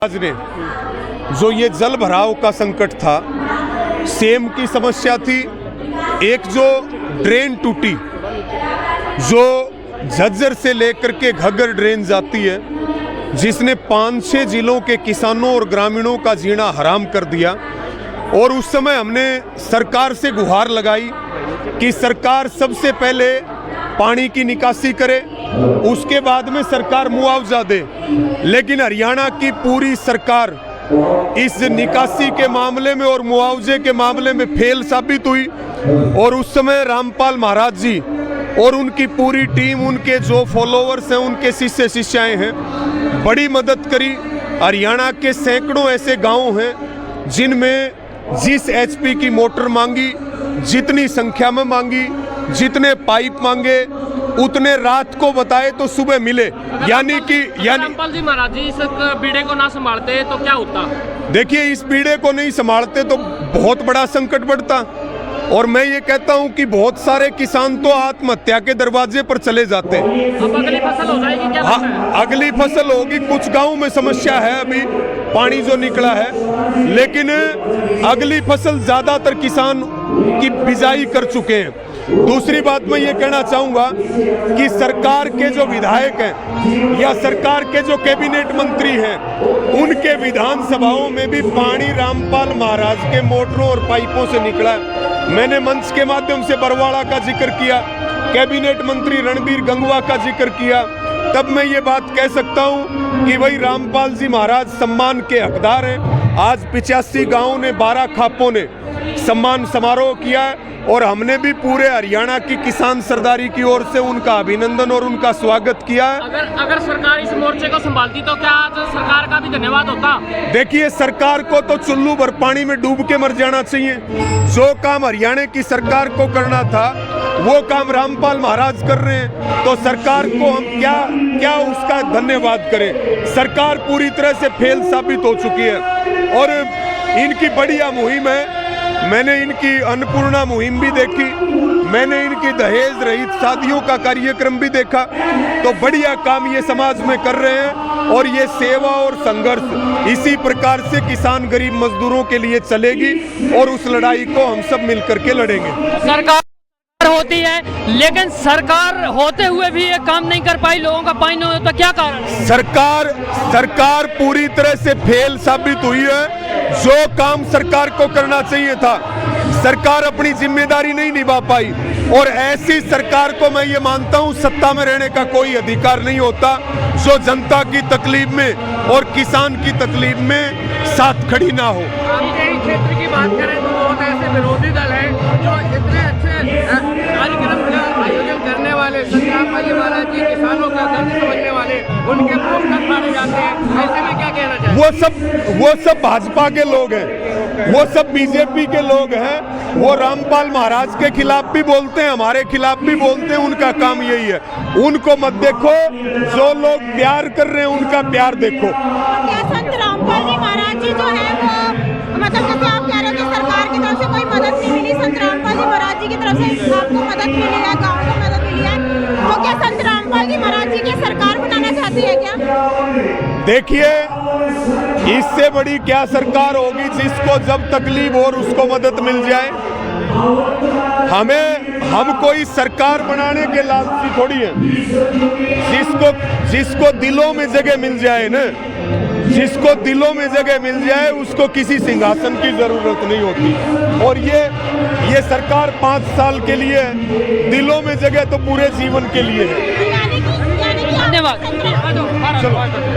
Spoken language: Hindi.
आज ने जो ये जल भराव का संकट था, सेम की समस्या थी, एक जो ड्रेन टूटी जो झज्जर से लेकर के घग्गर ड्रेन जाती है, जिसने 5-6 जिलों के किसानों और ग्रामीणों का जीना हराम कर दिया। और उस समय हमने सरकार से गुहार लगाई कि सरकार सबसे पहले पानी की निकासी करे, उसके बाद में सरकार मुआवजा दे। लेकिन हरियाणा की पूरी सरकार इस निकासी के मामले में और मुआवजे के मामले में फेल साबित हुई। और उस समय रामपाल महाराज जी और उनकी पूरी टीम, उनके जो फॉलोअर्स हैं, उनके शिष्य शिष्याएं हैं, बड़ी मदद करी। हरियाणा के सैकड़ों ऐसे गांव हैं जिनमें जिस एचपी की मोटर मांगी, जितनी संख्या में मांगी, जितने पाइप मांगे, उतने रात को बताए तो सुबह मिले। यानी रामपाल जी महाराज जी इस बीड़े को ना संभालते तो क्या होता? देखिए, इस बीड़े को नहीं संभालते तो बहुत बड़ा संकट बढ़ता। और मैं ये कहता हूं कि बहुत सारे किसान तो आत्महत्या के दरवाजे पर चले जाते हैं। अब अगली फसल हो जाएगी क्या? हाँ, अगली फसल होगी। कुछ गांव में समस्या है, अभी पानी जो निकला है, लेकिन अगली फसल ज्यादातर किसान की बिजाई कर चुके हैं। दूसरी बात मैं ये कहना चाहूंगा कि सरकार के जो विधायक हैं या सरकार के जो कैबिनेट मंत्री हैं, उनके विधानसभाओं में भी पानी रामपाल महाराज के मोटरों और पाइपों से निकला है। मैंने मंच के माध्यम से बरवाड़ा का जिक्र किया, कैबिनेट मंत्री रणबीर गंगवा का जिक्र किया, तब मैं ये बात कह सकता हूं कि भाई रामपाल जी महाराज सम्मान के हकदार हैं। आज 85 गांवों ने, 12 खापों ने सम्मान समारोह किया है और हमने भी पूरे हरियाणा की किसान सरदारी की ओर से उनका अभिनंदन और उनका स्वागत किया है। अगर सरकार इस मोर्चे को संभालती तो क्या आज सरकार का भी धन्यवाद होता? देखिए, सरकार को तो चुल्लू भर पानी में डूब के मर जाना चाहिए। जो काम हरियाणा की सरकार को करना था वो काम रामपाल महाराज कर रहे हैं, तो सरकार को हम क्या उसका धन्यवाद करें। सरकार पूरी तरह से फेल साबित हो चुकी है और इनकी बढ़िया मुहिम है। मैंने इनकी अन्नपूर्णा मुहिम भी देखी, मैंने इनकी दहेज रहित शादियों का कार्यक्रम भी देखा। तो बढ़िया काम ये समाज में कर रहे हैं और ये सेवा और संघर्ष इसी प्रकार से किसान गरीब मजदूरों के लिए चलेगी और उस लड़ाई को हम सब मिलकर के लड़ेंगे। सरकार होती है, लेकिन सरकार होते हुए भी ये काम नहीं कर पाई, लोगों का पानी नहीं होता, क्या कारण? सरकार पूरी तरह से फेल साबित हुई है। जो काम सरकार को करना चाहिए था, सरकार अपनी जिम्मेदारी नहीं निभा पाई। और ऐसी सरकार को मैं ये मानता हूँ सत्ता में रहने का कोई अधिकार नहीं होता जो जनता की तकलीफ में और किसान की तकलीफ में साथ खड़ी ना हो। आपके क्षेत्र की बात करें तो बहुत ऐसे विरोधी दल हैं जो इतने अच्छे कार्यक्रम का आयोजन करने वाले, रामपाल जी महाराज जी किसानों का दर्द समझने वाले, उनके पोस्टर मारे जाते हैं। ऐसे में क्या कहना चाहिए? वो सब भाजपा के लोग हैं, वो सब बीजेपी के लोग हैं। वो रामपाल महाराज के खिलाफ भी बोलते हैं, हमारे खिलाफ भी बोलते हैं। उनका काम यही है। उनको मत देखो, जो लोग प्यार कर रहे हैं उनका प्यार देखो। क्या संत रामपाल जी महाराज जी जो है वो, मतलब जैसे आप कह रहे हो कि सरकार की तरफ से कोई मदद नहीं मिली, संत रामपाल जी महाराज जी की तरफ से आपको मदद मिली है, गाँव को मदद मिली है, तो क्या संत रामपाल जी महाराज जी की सरकार बनाना चाहती है क्या? देखिए, इससे बड़ी क्या सरकार होगी जिसको जब तकलीफ और उसको मदद मिल जाए। हम कोई सरकार बनाने के लालची थोड़ी है। जिसको दिलों में जगह मिल जाए ना, जिसको दिलों में जगह मिल जाए, उसको किसी सिंहासन की जरूरत नहीं होती। और ये सरकार 5 साल के लिए है, दिलों में जगह तो पूरे जीवन के लिए है। धन्यवाद।